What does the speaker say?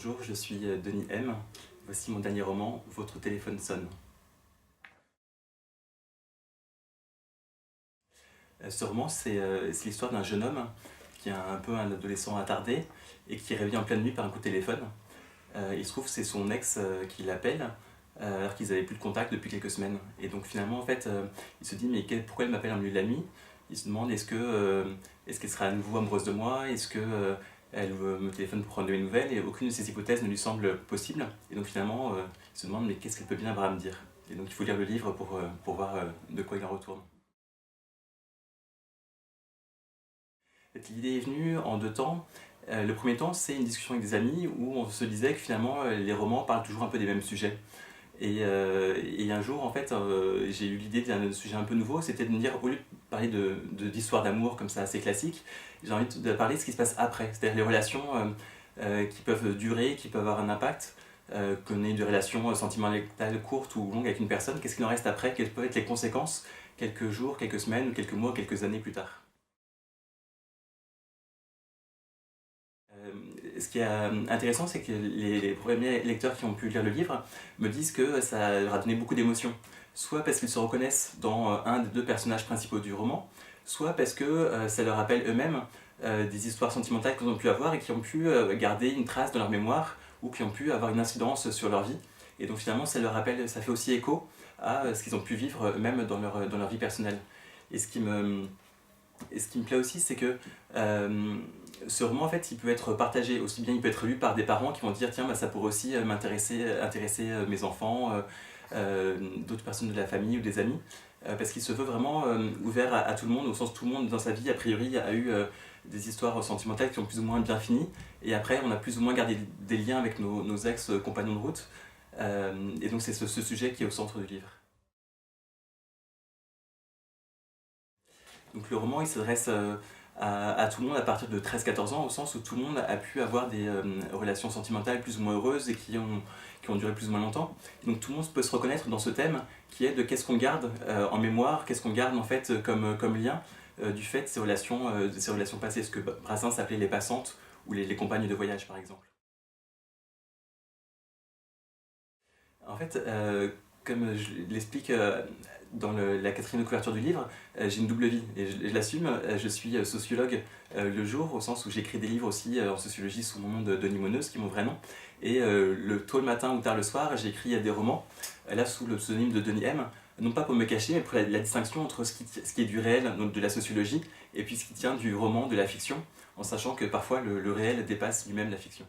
Bonjour, je suis Denis M. Voici mon dernier roman, Votre téléphone sonne. Ce roman, c'est l'histoire d'un jeune homme qui est un peu un adolescent attardé et qui est réveillé en pleine nuit par un coup de téléphone. Il se trouve que c'est son ex qui l'appelle alors qu'ils n'avaient plus de contact depuis quelques semaines. Et donc finalement, en fait, il se dit mais pourquoi elle m'appelle en milieu de la nuit? Il se demande est-ce qu'elle sera à nouveau amoureuse de moi? Est-ce que elle me téléphone pour prendre de mes nouvelles? Et aucune de ces hypothèses ne lui semble possible. Et donc finalement, il se demande mais qu'est-ce qu'elle peut bien avoir à me dire? Et donc il faut lire le livre pour voir de quoi il en retourne. L'idée est venue en deux temps. Le premier temps, c'est une discussion avec des amis où on se disait que finalement les romans parlent toujours un peu des mêmes sujets. Et un jour, en fait, j'ai eu l'idée d'un sujet un peu nouveau, c'était de me dire, au lieu de parler d'histoires d'amour comme ça assez classiques, j'ai envie de parler de ce qui se passe après, c'est-à-dire les relations qui peuvent durer, qui peuvent avoir un impact, qu'on ait des relations sentimentales courtes ou longues avec une personne, qu'est-ce qu'il en reste après, quelles peuvent être les conséquences quelques jours, quelques semaines, quelques mois, quelques années plus tard. Ce qui est intéressant, c'est que les premiers lecteurs qui ont pu lire le livre me disent que ça leur a donné beaucoup d'émotions. Soit parce qu'ils se reconnaissent dans un des deux personnages principaux du roman, soit parce que ça leur rappelle eux-mêmes des histoires sentimentales qu'ils ont pu avoir et qui ont pu garder une trace dans leur mémoire ou qui ont pu avoir une incidence sur leur vie. Et donc finalement, ça leur rappelle, ça fait aussi écho à ce qu'ils ont pu vivre eux-mêmes dans leur vie personnelle. Et ce qui me plaît aussi, c'est que ce roman, en fait, il peut être partagé, aussi bien il peut être lu par des parents qui vont dire tiens, bah, ça pourrait aussi intéresser mes enfants, d'autres personnes de la famille ou des amis, parce qu'il se veut vraiment ouvert à tout le monde, au sens où tout le monde dans sa vie, a priori, a eu des histoires sentimentales qui ont plus ou moins bien fini, et après, on a plus ou moins gardé des liens avec nos ex-compagnons de route, et donc c'est ce sujet qui est au centre du livre. Donc le roman, il s'adresse à tout le monde à partir de 13-14 ans, au sens où tout le monde a pu avoir des relations sentimentales plus ou moins heureuses et qui ont duré plus ou moins longtemps. Et donc tout le monde peut se reconnaître dans ce thème qui est de qu'est-ce qu'on garde en mémoire, qu'est-ce qu'on garde en fait comme lien du fait de ces relations passées, ce que Brassens appelait les passantes ou les compagnes de voyage par exemple. En fait, comme je l'explique dans la quatrième couverture du livre, j'ai une double vie et je l'assume. Je suis sociologue le jour, au sens où j'écris des livres aussi en sociologie sous mon nom de Denis Monneuse, qui est mon vrai nom. Et tôt le matin ou tard le soir, j'écris des romans, là sous le pseudonyme de Denis M. Non pas pour me cacher, mais pour la distinction entre ce qui est du réel, donc de la sociologie, et puis ce qui tient du roman, de la fiction, en sachant que parfois le réel dépasse lui-même la fiction.